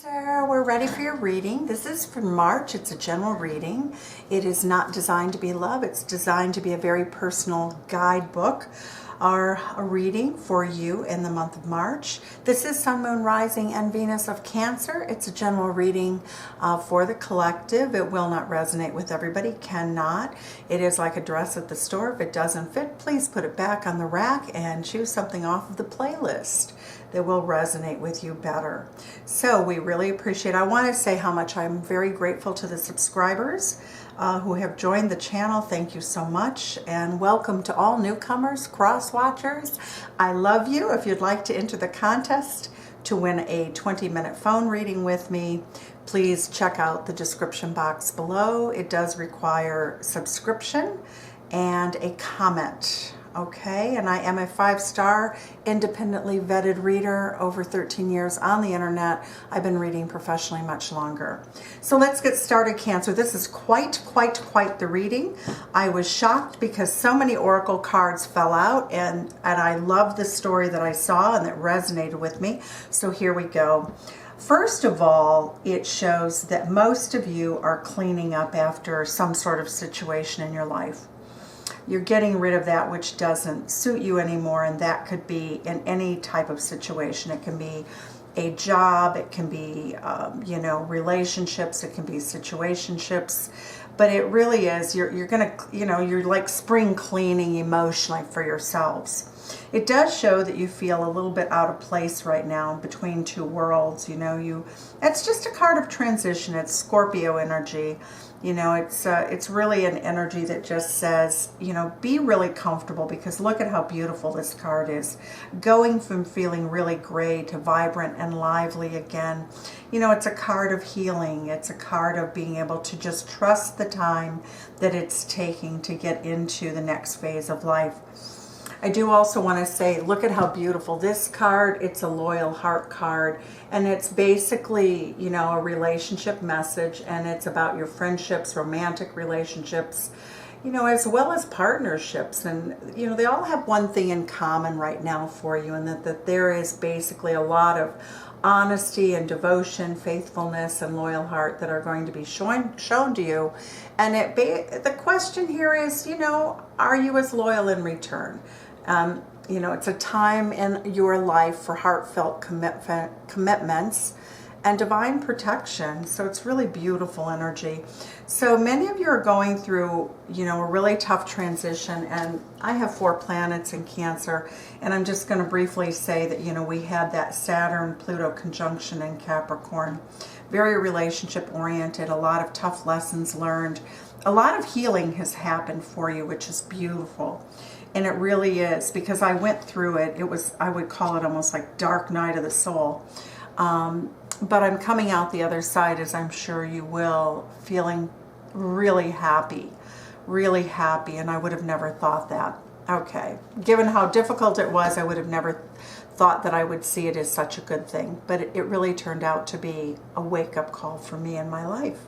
Cancer, we're ready for your reading. This is for March. It's a general reading. It is not designed to be love. It's designed to be a very personal guidebook or a reading for you in the month of March. This is Sun, Moon, Rising, and Venus of Cancer. It's a general reading for the collective. It will not resonate with everybody, cannot. It is like a dress at the store. If it doesn't fit, please put it back on the rack and choose something off of the playlist that will resonate with you better. So we really appreciate it. I want to say how much I'm very grateful to the subscribers who have joined the channel. Thank you so much, and welcome to all newcomers, cross watchers. I love you. If you'd like to enter the contest to win a 20-minute phone reading with me, please check out the description box below. It does require subscription and a comment. Okay, and I am a 5-star independently vetted reader, over 13 years on the internet. I've been reading professionally much longer. So let's get started, Cancer. This is quite the reading. I was shocked because so many oracle cards fell out, and I love the story that I saw and that resonated with me. So here we go. First of all, it shows that most of you are cleaning up after some sort of situation in your life. You're getting rid of that which doesn't suit you anymore, and that could be in any type of situation. It can be a job, it can be, relationships, it can be situationships, but it really is, you're gonna, you're like spring cleaning emotionally for yourselves. It does show that you feel a little bit out of place right now between two worlds. It's just a card of transition. It's Scorpio energy. It's really an energy that just says, be really comfortable, because look at how beautiful this card is. Going from feeling really gray to vibrant and lively again. It's a card of healing. It's a card of being able to just trust the time that it's taking to get into the next phase of life. I do also want to say, look at how beautiful this card. It's a loyal heart card, and it's basically, a relationship message, and it's about your friendships, romantic relationships, as well as partnerships. And, they all have one thing in common right now for you, and that there is basically a lot of honesty and devotion, faithfulness, and loyal heart that are going to be shown to you. And the question here is, are you as loyal in return? It's a time in your life for heartfelt commitments and divine protection. So it's really beautiful energy. So many of you are going through, a really tough transition, and I have 4 planets in Cancer, and I'm just going to briefly say that, we had that Saturn-Pluto conjunction in Capricorn. Very relationship oriented, a lot of tough lessons learned. A lot of healing has happened for you, which is beautiful. And it really is, because I went through it. I would call it almost like dark night of the soul. But I'm coming out the other side, as I'm sure you will, feeling really happy, and I would have never thought that. Okay, given how difficult it was, I would have never thought that I would see it as such a good thing, but it really turned out to be a wake-up call for me in my life.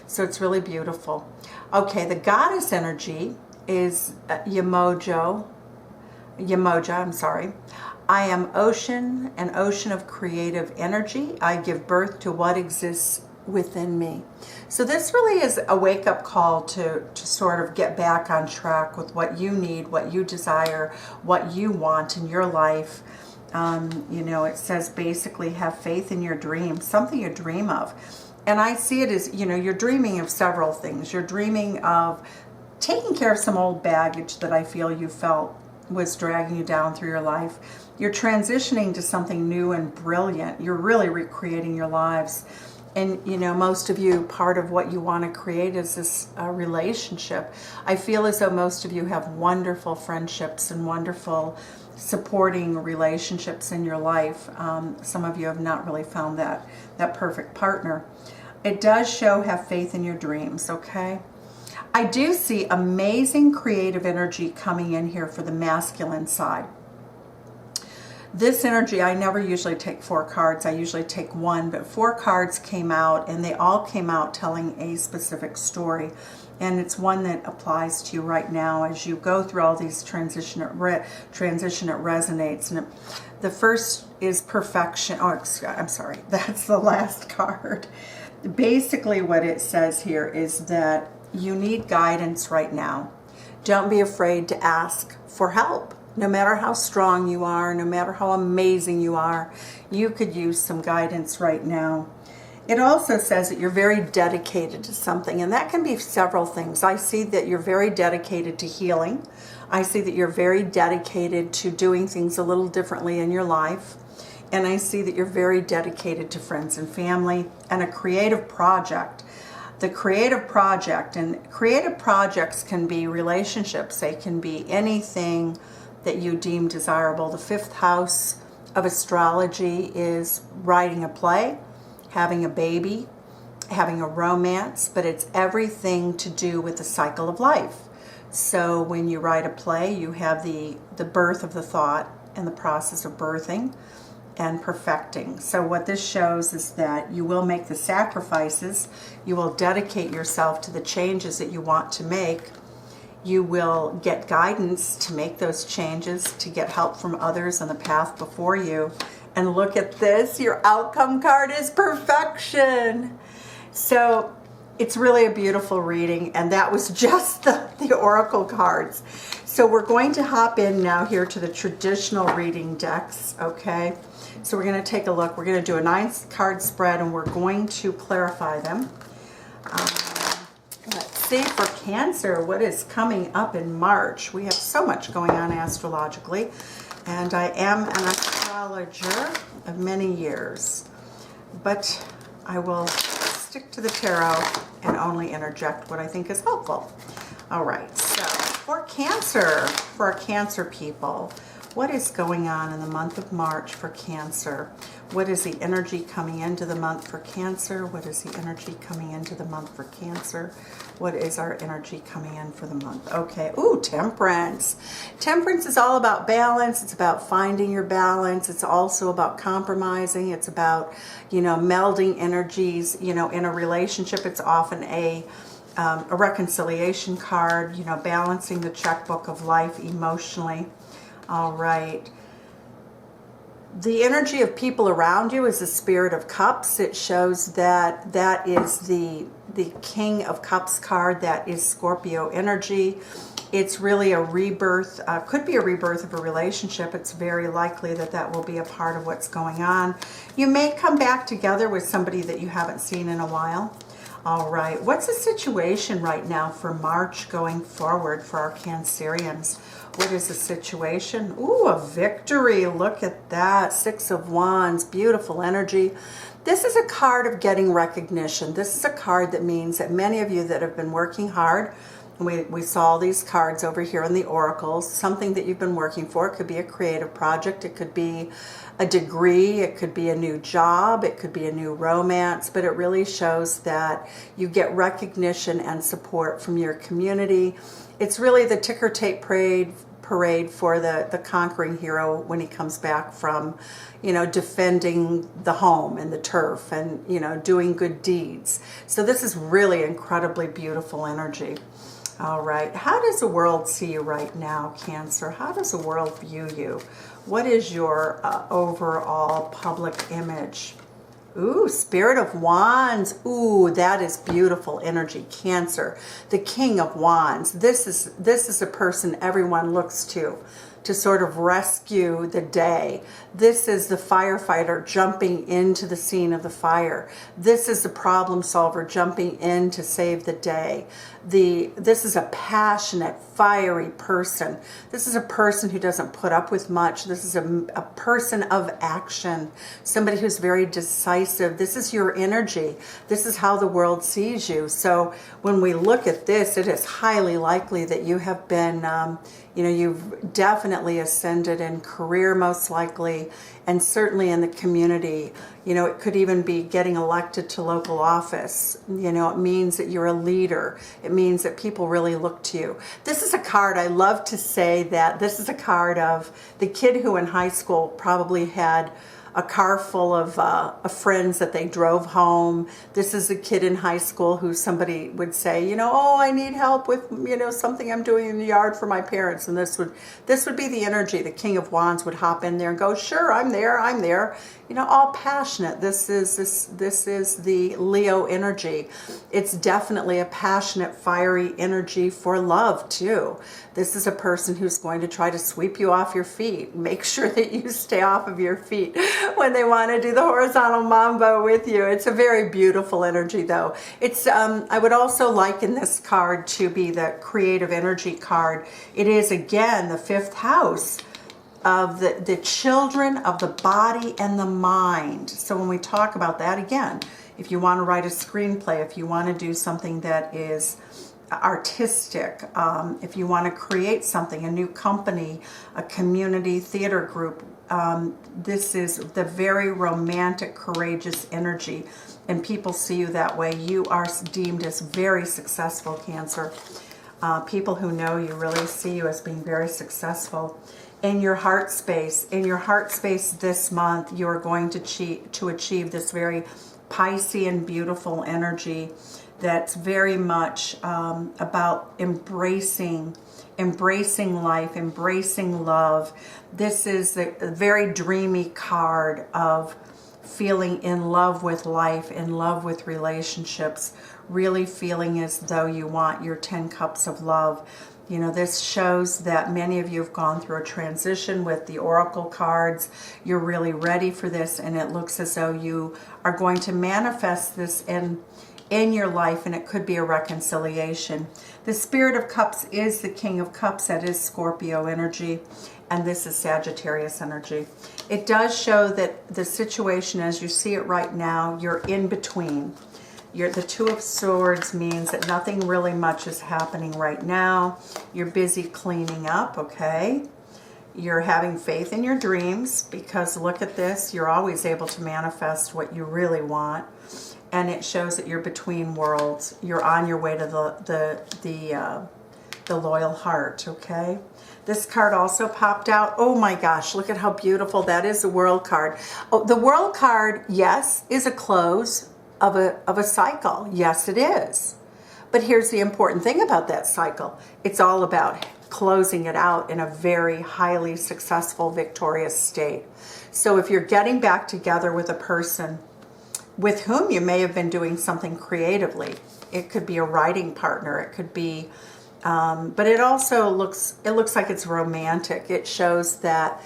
So it's really beautiful. Okay, the goddess energy is Yemoja, I'm sorry. I am ocean, an ocean of creative energy. I give birth to what exists within me. So this really is a wake-up call to sort of get back on track with what you need, what you desire, what you want in your life. It says basically have faith in your dreams, something you dream of. And I see it as, you're dreaming of several things. You're dreaming of taking care of some old baggage that I feel you felt was dragging you down through your life. You're transitioning to something new and brilliant. You're really recreating your lives. And, most of you, part of what you want to create is this relationship. I feel as though most of you have wonderful friendships and wonderful supporting relationships in your life. Some of you have not really found that perfect partner. It does show have faith in your dreams, okay? I do see amazing creative energy coming in here for the masculine side. This energy, I never usually take 4 cards. I usually take 1, but 4 cards came out, and they all came out telling a specific story. And it's one that applies to you right now as you go through all these transition. It resonates. And the first is perfection. Oh, I'm sorry. That's the last card. Basically what it says here is that you need guidance right now. Don't be afraid to ask for help. No matter how strong you are, no matter how amazing you are, you could use some guidance right now. It also says that you're very dedicated to something, and that can be several things. I see that you're very dedicated to healing. I see that you're very dedicated to doing things a little differently in your life. And I see that you're very dedicated to friends and family and a creative project. The creative project, and creative projects can be relationships. They can be anything that you deem desirable. The 5th house of astrology is writing a play, having a baby, having a romance, but it's everything to do with the cycle of life. So when you write a play, you have the birth of the thought and the process of birthing and perfecting. So what this shows is that you will make the sacrifices, you will dedicate yourself to the changes that you want to make. You will get guidance to make those changes, to get help from others on the path before you. And look at this, your outcome card is perfection. So it's really a beautiful reading, and that was just the oracle cards. So we're going to hop in now here to the traditional reading decks, okay? So we're going to take a look. We're going to do a 9-card spread, and we're going to clarify them. Let's see for Cancer, what is coming up in March. We have so much going on astrologically, and I am an astrologer of many years, but I will stick to the tarot and only interject what I think is helpful. All right, so for Cancer, for our Cancer people, what is going on in the month of March for Cancer? What is the energy coming into the month for Cancer? What is the energy coming into the month for Cancer? What is our energy coming in for the month? Okay, ooh, Temperance. Temperance is all about balance. It's about finding your balance. It's also about compromising. It's about, melding energies, in a relationship. It's often a reconciliation card, balancing the checkbook of life emotionally. All right. The energy of people around you is the Spirit of Cups. It shows that that is the King of Cups card. That is Scorpio energy. It's really a rebirth, could be a rebirth of a relationship. It's very likely that that will be a part of what's going on. You may come back together with somebody that you haven't seen in a while. All right. What's the situation right now for March going forward for our Cancerians? What is the situation? Ooh, a victory. Look at that. 6 of Wands. Beautiful energy. This is a card of getting recognition. This is a card that means that many of you that have been working hard, we saw these cards over here in the oracles, something that you've been working for. It could be a creative project. It could be a degree. It could be a new job. It could be a new romance. But it really shows that you get recognition and support from your community. It's really the ticker tape parade for the conquering hero when he comes back from, defending the home and the turf and, doing good deeds. So this is really incredibly beautiful energy. All right. How does the world see you right now, Cancer? How does the world view you? What is your overall public image? Ooh, Spirit of Wands. Ooh, that is beautiful energy. Cancer, the King of Wands. This is a person everyone looks to sort of rescue the day. This is the firefighter jumping into the scene of the fire. This is the problem solver jumping in to save the day. This is a passionate, fiery person. This is a person who doesn't put up with much. This is a person of action, somebody who's very decisive. This is your energy. This is how the world sees you. So when we look at this, it is highly likely that you have been, you've definitely ascended in career, most likely. family, and certainly in the community. You know, it could even be getting elected to local office. You know, it means that you're a leader. It means that people really look to you. This is a card, I love to say that this is a card of the kid who in high school probably had a car full of friends that they drove home. This is a kid in high school who somebody would say, you know, oh, I need help with, you know, something I'm doing in the yard for my parents. And this would be the energy. The King of Wands would hop in there and go, sure, I'm there, I'm there. You know, all passionate. This is the Leo energy. It's definitely a passionate, fiery energy for love too. This is a person who's going to try to sweep you off your feet. Make sure that you stay off of your feet when they want to do the horizontal mambo with you. It's a very beautiful energy though. It's I would also liken this card to be the creative energy card. It is again the 5th house of the children of the body and the mind. So when we talk about that, again, if you want to write a screenplay, if you want to do something that is artistic, if you want to create something, a new company, a community theater group, this is the very romantic, courageous energy, and people see you that way. You are deemed as very successful, Cancer. People who know you really see you as being very successful. In your heart space, this month, you are going to achieve this very Piscean, beautiful energy that's very much about embracing life, embracing love. This is a very dreamy card of feeling in love with life, in love with relationships, really feeling as though you want your 10 cups of love. You know, this shows that many of you have gone through a transition with the oracle cards. You're really ready for this, and it looks as though you are going to manifest this in your life, and it could be a reconciliation. The Spirit of Cups is the King of Cups. That is Scorpio energy, and this is Sagittarius energy. It does show that the situation as you see it right now, you're in between. The 2 of Swords means that nothing really much is happening right now. You're busy cleaning up, okay? You're having faith in your dreams, because look at this. You're always able to manifest what you really want. And it shows that you're between worlds. You're on your way to the loyal heart, okay? This card also popped out. Oh my gosh, look at how beautiful. That is the World card. Oh, the World card, yes, is a close of a cycle. Yes, it is. But here's the important thing about that cycle. It's all about closing it out in a very highly successful, victorious state. So if you're getting back together with a person with whom you may have been doing something creatively, it could be a writing partner, it could be, but it also looks like it's romantic. It shows that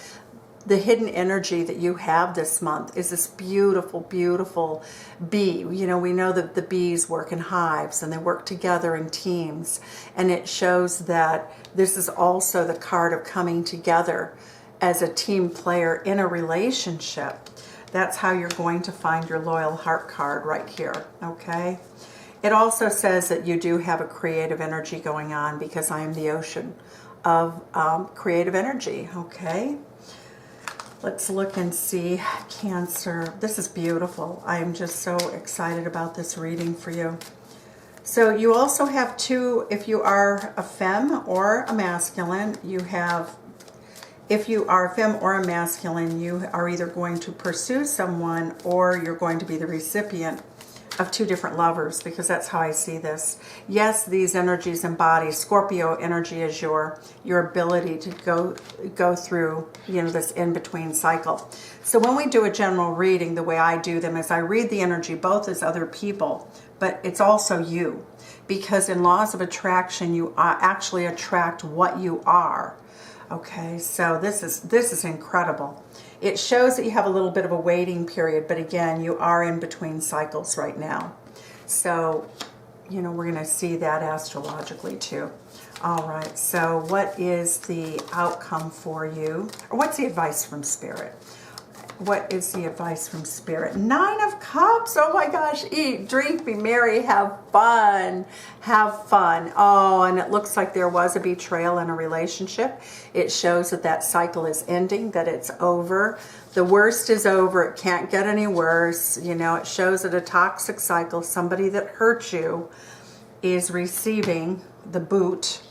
the hidden energy that you have this month is this beautiful, beautiful bee. You know, we know that the bees work in hives and they work together in teams. And it shows that this is also the card of coming together as a team player in a relationship. That's how you're going to find your loyal heart card right here, okay? It also says that you do have a creative energy going on, because I am the ocean of creative energy, okay? Let's look and see, Cancer. This is beautiful. I am just so excited about this reading for you. So you also have 2, if you are a femme or a masculine, you have, if you are a femme or a masculine, you are either going to pursue someone or you're going to be the recipient of 2 different lovers, because that's how I see this. Yes, these energies embody Scorpio energy as your ability to go through, you know, this in-between cycle. So when we do a general reading, the way I do them is I read the energy both as other people, but it's also you, because in laws of attraction, you actually attract what you are. Okay, so this is incredible. It shows that you have a little bit of a waiting period, but again, you are in between cycles right now. So, you know, we're going to see that astrologically too. All right, so what is the outcome for you? Or what's the advice from Spirit? What is the advice from Spirit? 9 of Cups. Oh my gosh. Eat, drink, be merry, have fun. Have fun. Oh, and it looks like there was a betrayal in a relationship. It shows that that cycle is ending, that it's over. The worst is over. It can't get any worse. You know, it shows that a toxic cycle, somebody that hurt you, is receiving the boot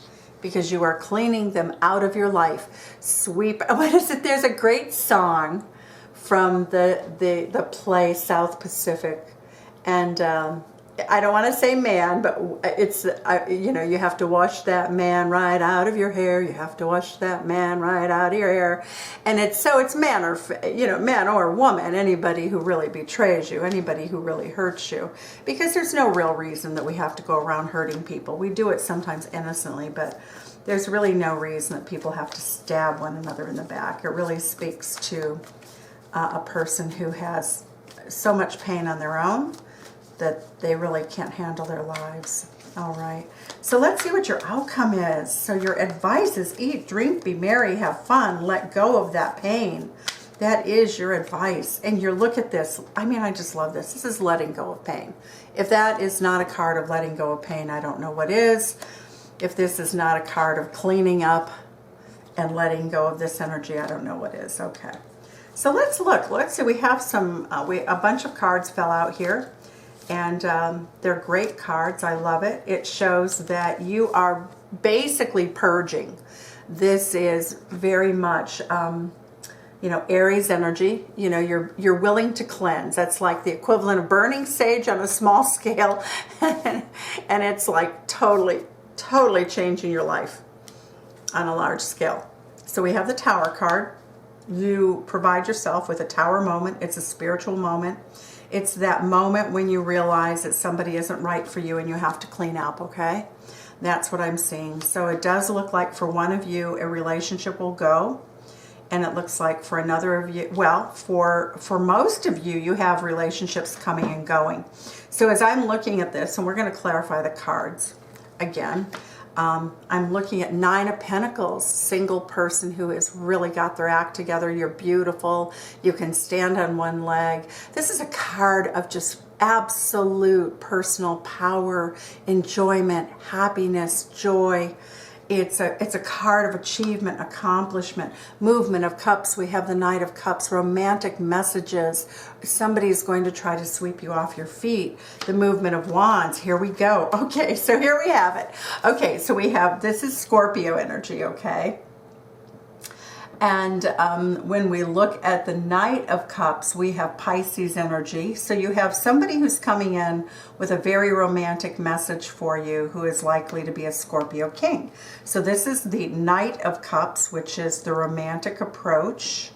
because you are cleaning them out of your life. Sweep. What is it? There's a great song from the play South Pacific, and I don't want to say man, but it's you know, you have to wash that man right out of your hair. You have to wash that man right out of your hair, and it's man or, you know, man or woman, anybody who really betrays you, anybody who really hurts you, because there's no real reason that we have to go around hurting people. We do it sometimes innocently, but there's really no reason that people have to stab one another in the back. It really speaks to a person who has so much pain on their own that they really can't handle their lives. All right, so let's see what your outcome is. So your advice is eat, drink, be merry, have fun, let go of that pain. That is your advice. And you look at this, I mean, I just love this. This is letting go of pain. If that is not a card of letting go of pain, I don't know what is. If this is not a card of cleaning up and letting go of this energy, I don't know what is. Okay. So let's look. Let's see. We have some, a bunch of cards fell out here, and they're great cards. I love it. It shows that you are basically purging. This is very much, you know, Aries energy. You know, you're willing to cleanse. That's like the equivalent of burning sage on a small scale, and it's like totally changing your life on a large scale. So we have the Tower card. You provide yourself with a tower moment. It's a spiritual moment. It's that moment when you realize that somebody isn't right for you and you have to clean up, okay? That's what I'm seeing. So it does look like for one of you, a relationship will go. And it looks like for another of you, well, for most of you, you have relationships coming and going. So as I'm looking at this, and we're going to clarify the cards again, I'm looking at 9 of Pentacles, single person who has really got their act together. You're beautiful. You can stand on one leg. This is a card of just absolute personal power, enjoyment, happiness, joy. It's a card of achievement, accomplishment, movement of cups. We have the Knight of Cups, romantic messages. Somebody's going to try to sweep you off your feet. The movement of wands. Here we go. Okay, so here we have it. Okay, so we have, this is Scorpio energy, okay? And when we look at the Knight of Cups, we have Pisces energy. So you have somebody who's coming in with a very romantic message for you who is likely to be a Scorpio king. So this is the Knight of Cups, which is the romantic approach.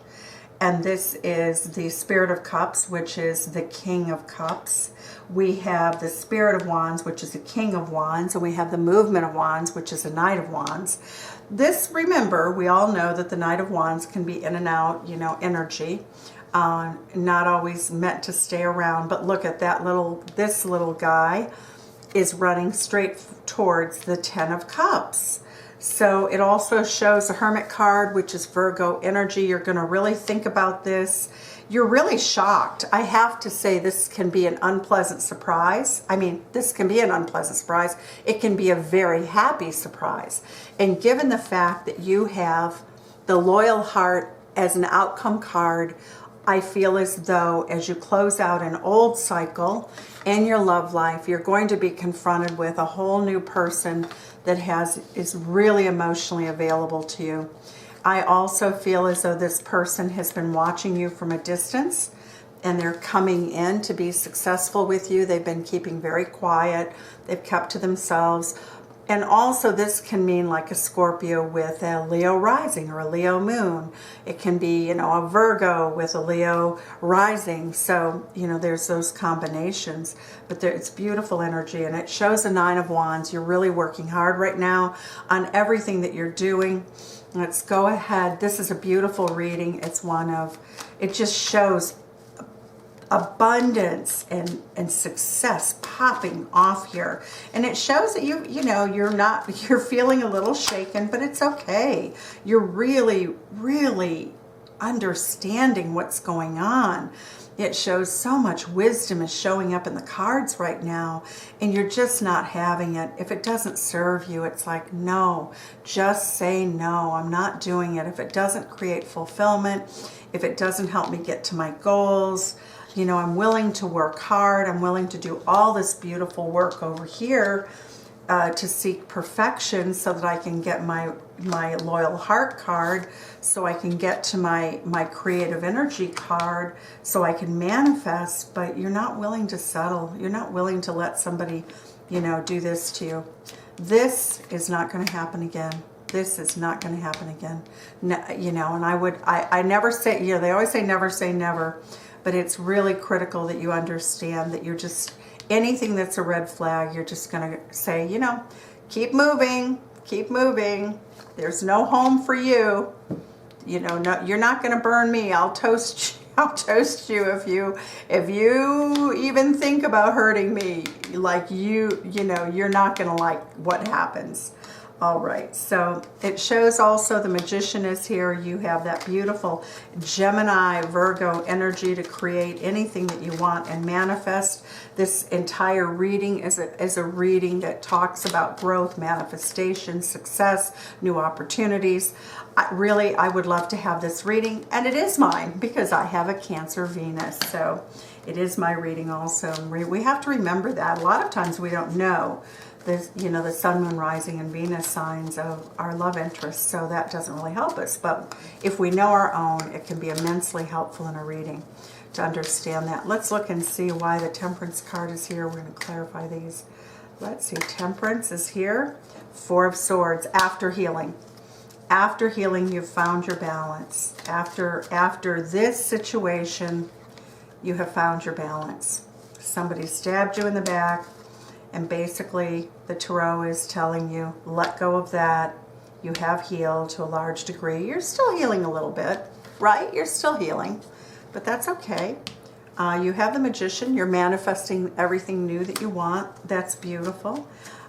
And this is the Spirit of Cups, which is the King of Cups. We have the Spirit of Wands, which is the King of Wands. And we have the Movement of Wands, which is the Knight of Wands. This, remember, we all know that the Knight of Wands can be in and out, you know, energy. Not always meant to stay around. But look at that this little guy is running straight towards the 10 of Cups. So it also shows a Hermit card, which is Virgo energy. You're going to really think about this. You're really shocked. I have to say this can be an unpleasant surprise. I mean, this can be an unpleasant surprise. It can be a very happy surprise. And given the fact that you have the Loyal Heart as an outcome card, I feel as though as you close out an old cycle in your love life, you're going to be confronted with a whole new person that is really emotionally available to you. I also feel as though this person has been watching you from a distance and they're coming in to be successful with you. They've been keeping very quiet. They've kept to themselves. And also this can mean like a Scorpio with a Leo rising or a Leo moon. It can be, you know, a Virgo with a Leo rising. So, you know, there's those combinations. But it's beautiful energy, and it shows a 9 of Wands. You're really working hard right now on everything that you're doing. Let's go ahead. This is a beautiful reading. It's one of, it just shows abundance and success popping off here. And it shows that you know, you're feeling a little shaken, but it's okay. You're really, really understanding what's going on. It shows so much wisdom is showing up in the cards right now, and you're just not having it. If it doesn't serve you, it's like, no, just say no, I'm not doing it. If it doesn't create fulfillment, if it doesn't help me get to my goals, you know, I'm willing to work hard. I'm willing to do all this beautiful work over here to seek perfection so that I can get my loyal heart card, so I can get to my creative energy card, so I can manifest. But you're not willing to settle. You're not willing to let somebody, you know, do this to you. This is not going to happen again. This is not going to happen again. No, you know, and I never say, you know, they always say never, but it's really critical that you understand that you're just, anything that's a red flag, you're just going to say, you know, keep moving, keep moving. There's no home for you. You know, no, you're not going to burn me. I'll toast you. I'll toast you if you even think about hurting me. Like you know, you're not going to like what happens. All right, so it shows also the Magician is here. You have that beautiful Gemini, Virgo energy to create anything that you want and manifest. This entire reading is a reading that talks about growth, manifestation, success, new opportunities. I would love to have this reading, and it is mine because I have a Cancer Venus, so it is my reading also. We have to remember that. A lot of times we don't know this, you know, the Sun, Moon, Rising, and Venus signs of our love interests, so that doesn't really help us. But if we know our own, it can be immensely helpful in a reading to understand that. Let's look and see why the Temperance card is here. We're going to clarify these. Let's see. Temperance is here. Four of Swords. After healing. After healing, you've found your balance. After this situation, you have found your balance. Somebody stabbed you in the back, and basically the Tarot is telling you, let go of that. You have healed to a large degree. You're still healing a little bit, right? You're still healing, but that's okay. You have the Magician. You're manifesting everything new that you want. That's beautiful.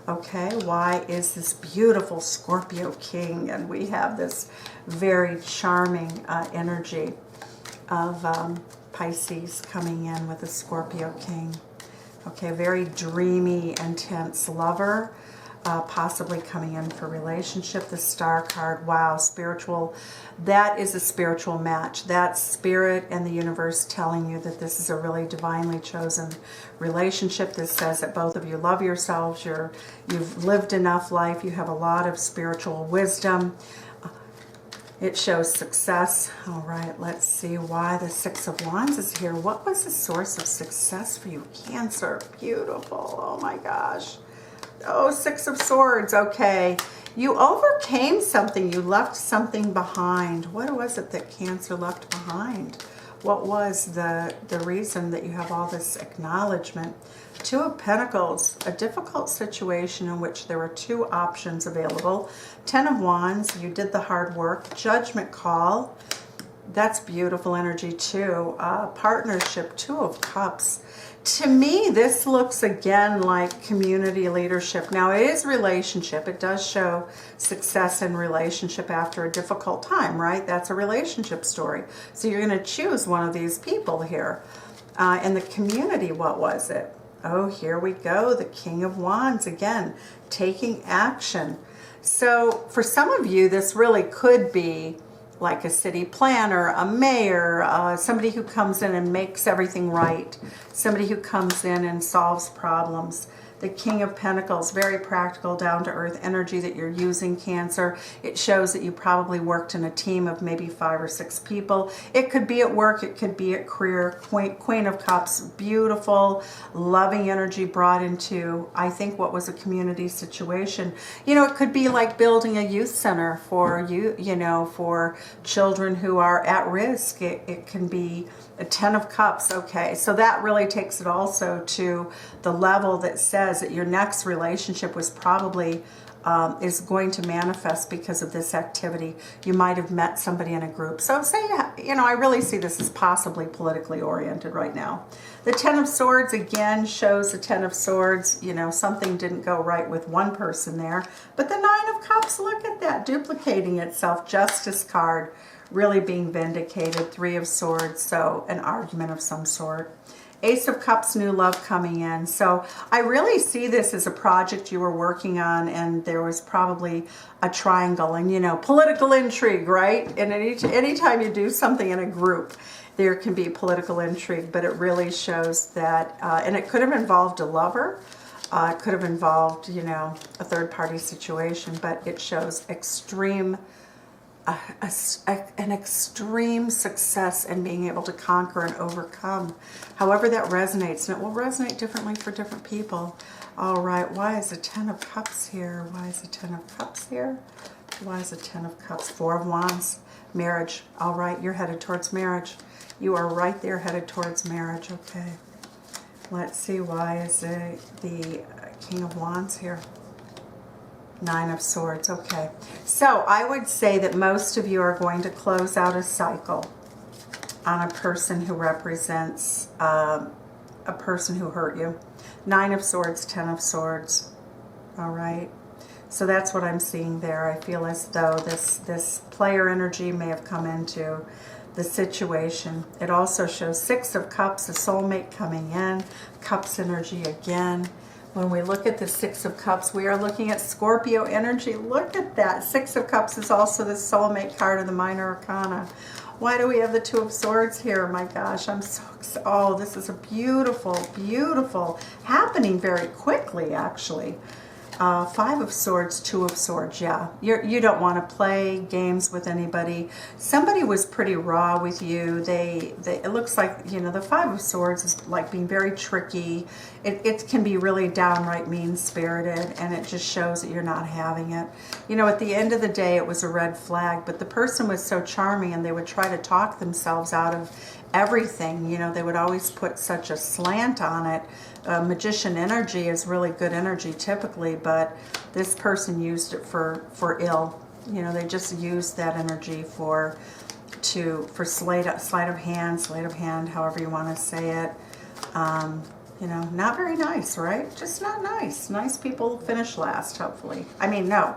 Okay, why is this beautiful Scorpio King? And we have this very charming energy of Pisces coming in with the Scorpio King. Okay, very dreamy, intense lover, possibly coming in for relationship. The Star card, wow, spiritual. That is a spiritual match. That's spirit and the universe telling you that this is a really divinely chosen relationship. This says that both of you love yourselves. You've lived enough life. You have a lot of spiritual wisdom. It shows success. All right, let's see why the Six of Wands is here. What was the source of success for you, Cancer? Beautiful. Oh my gosh. Oh, Six of Swords. Okay. You overcame something. You left something behind. What was it that Cancer left behind? What was the reason that you have all this acknowledgement? Two of Pentacles, a difficult situation in which there were two options available. Ten of Wands, you did the hard work. Judgment call, that's beautiful energy too. Partnership, Two of Cups. To me, this looks again like community leadership. Now, it is relationship. It does show success in relationship after a difficult time, right? That's a relationship story. So you're going to choose one of these people here. And the community, what was it? Oh, here we go. The King of Wands again, taking action. So for some of you, this really could be like a city planner, a mayor, somebody who comes in and makes everything right, somebody who comes in and solves problems. The King of Pentacles, very practical, down-to-earth energy that you're using, Cancer. It shows that you probably worked in a team of maybe 5 or 6 people. It could be at work, it could be at career. Queen of Cups, beautiful, loving energy brought into, I think, what was a community situation. You know, it could be like building a youth center for you know, for children who are at risk. It can be a Ten of Cups. Okay, so that really takes it also to the level that says that your next relationship was probably is going to manifest because of this activity. You might have met somebody in a group. So say, you know, I really see this as possibly politically oriented right now. The Ten of Swords again shows the Ten of Swords, you know, something didn't go right with one person there. But the Nine of Cups, look at that, duplicating itself. Justice card, really being vindicated. Three of Swords, so an argument of some sort. Ace of Cups, new love coming in. So I really see this as a project you were working on, and there was probably a triangle and, you know, political intrigue, right? And anytime you do something in a group, there can be political intrigue, but it really shows that, and it could have involved a lover. It could have involved, you know, a third-party situation, but it shows extreme an extreme success in being able to conquer and overcome. However that resonates, and it will resonate differently for different people. All right, why is the Ten of Cups here? Why is the Ten of Cups here? Why is the Ten of Cups? Four of Wands, marriage. All right, you're headed towards marriage. You are right there headed towards marriage, okay. Let's see, why is the King of Wands here? Nine of Swords, okay. So I would say that most of you are going to close out a cycle on a person who represents a person who hurt you. Nine of Swords, Ten of Swords, all right. So that's what I'm seeing there. I feel as though this player energy may have come into the situation. It also shows Six of Cups, a soulmate coming in, Cups energy again. When we look at the Six of Cups, we are looking at Scorpio energy. Look at that. Six of Cups is also the soulmate card of the minor arcana. Why do we have the Two of Swords here? My gosh, I'm so excited. Oh, this is a beautiful, beautiful, happening very quickly, actually. Five of Swords, Two of Swords, yeah. You don't want to play games with anybody. Somebody was pretty raw with you. It looks like, you know, the Five of Swords is like being very tricky. It can be really downright mean-spirited, and it just shows that you're not having it. You know, at the end of the day, it was a red flag, but the person was so charming, and they would try to talk themselves out of everything. You know, they would always put such a slant on it. Magician energy is really good energy typically, but this person used it for ill. You know, they just used that energy for sleight of hand, however you want to say it. You know, not very nice, right? Just not nice. Nice people finish last, hopefully. I mean, no,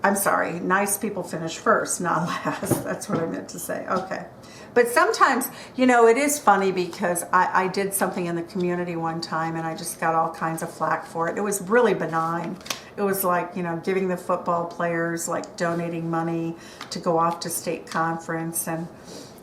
I'm sorry. Nice people finish first, not last. That's what I meant to say. Okay. But sometimes, you know, it is funny because I did something in the community one time and I just got all kinds of flack for it. It was really benign. It was like, you know, giving the football players, like, donating money to go off to state conference. And,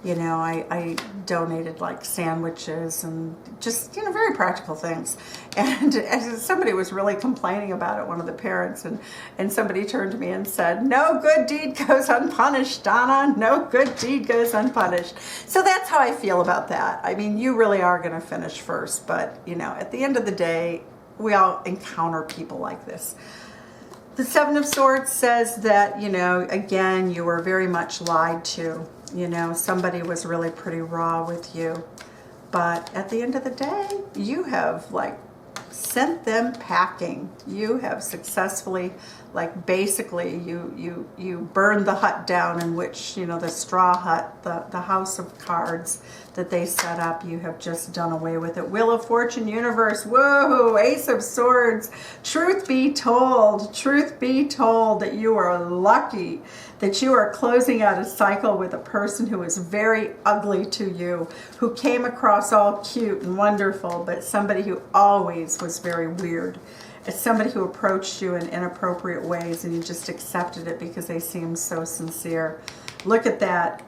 you know, I donated, like, sandwiches and just, you know, very practical things. And somebody was really complaining about it, one of the parents, and somebody turned to me and said, "No good deed goes unpunished, Donna. No good deed goes unpunished." So that's how I feel about that. I mean, you really are going to finish first, but, you know, at the end of the day, we all encounter people like this. The Seven of Swords says that, you know, again, you were very much lied to. You know, somebody was really pretty raw with you. But at the end of the day, you have, like, sent them packing. You have successfully, like, basically you burned the hut down in which, you know, the straw hut, the house of cards that they set up. You have just done away with it. Wheel of Fortune, universe, whoa, Ace of Swords. Truth be told that you are lucky that you are closing out a cycle with a person who is very ugly to you, who came across all cute and wonderful, but somebody who always was very weird. It's somebody who approached you in inappropriate ways and you just accepted it because they seemed so sincere. Look at that.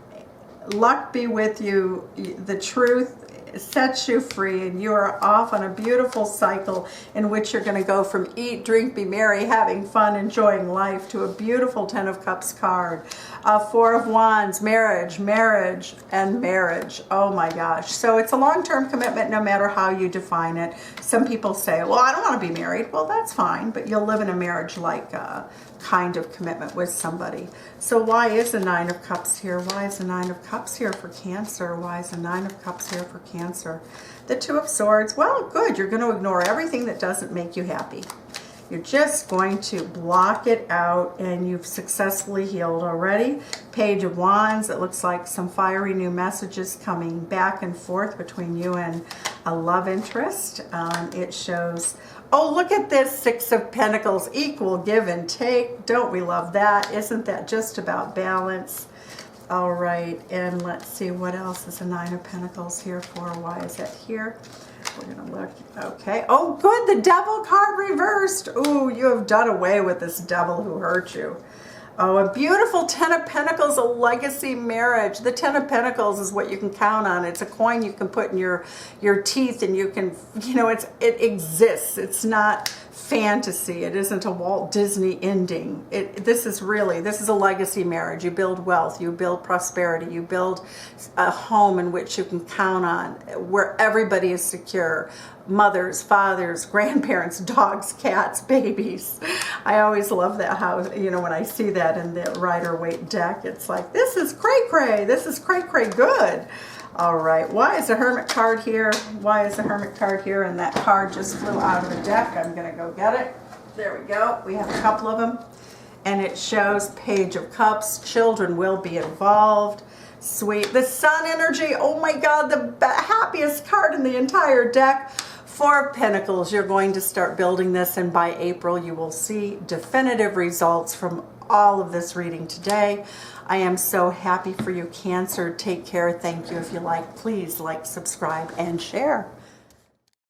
Luck be with you. The truth sets you free, and you are off on a beautiful cycle in which you're going to go from eat, drink, be merry, having fun, enjoying life, to a beautiful Ten of Cups card. Four of Wands, marriage, and marriage. Oh my gosh. So it's a long-term commitment no matter how you define it. Some people say, well, I don't want to be married. Well, that's fine, but you'll live in a marriage-like kind of commitment with somebody. So why is the Nine of Cups here? Why is the Nine of Cups here for Cancer? Why is the Nine of Cups here for Cancer? The Two of Swords, well, good. You're going to ignore everything that doesn't make you happy. You're just going to block it out, and you've successfully healed already. Page of Wands. It looks like some fiery new messages coming back and forth between you and a love interest. It shows, oh, look at this, Six of Pentacles, equal give and take. Don't we love that? Isn't that just about balance? All right, and let's see what else is a Nine of Pentacles here for. Why is that here? We're going to look. Okay. Oh, good. The Devil card reversed. Ooh, you have done away with this devil who hurt you. Oh, a beautiful Ten of Pentacles, a legacy marriage. The Ten of Pentacles is what you can count on. It's a coin you can put in your teeth, and you can, you know, it exists. It's not fantasy. It isn't a Walt Disney ending. This is a legacy marriage. You build wealth, you build prosperity, you build a home in which you can count on, where everybody is secure. Mothers, fathers, grandparents, dogs, cats, babies. I always love that, how, you know, when I see that in the Rider-Waite deck, it's like, this is cray-cray. This is cray-cray good. All right, why is the Hermit card here? Why is the Hermit card here? And that card just flew out of the deck. I'm going to go get it. There we go. We have a couple of them. And it shows Page of Cups. Children will be involved. Sweet. The Sun energy. Oh my God, the happiest card in the entire deck. Four of Pentacles. You're going to start building this, and by April you will see definitive results from all of this reading today. I am so happy for you, Cancer. Take care. Thank you. If you like, please like, subscribe, and share.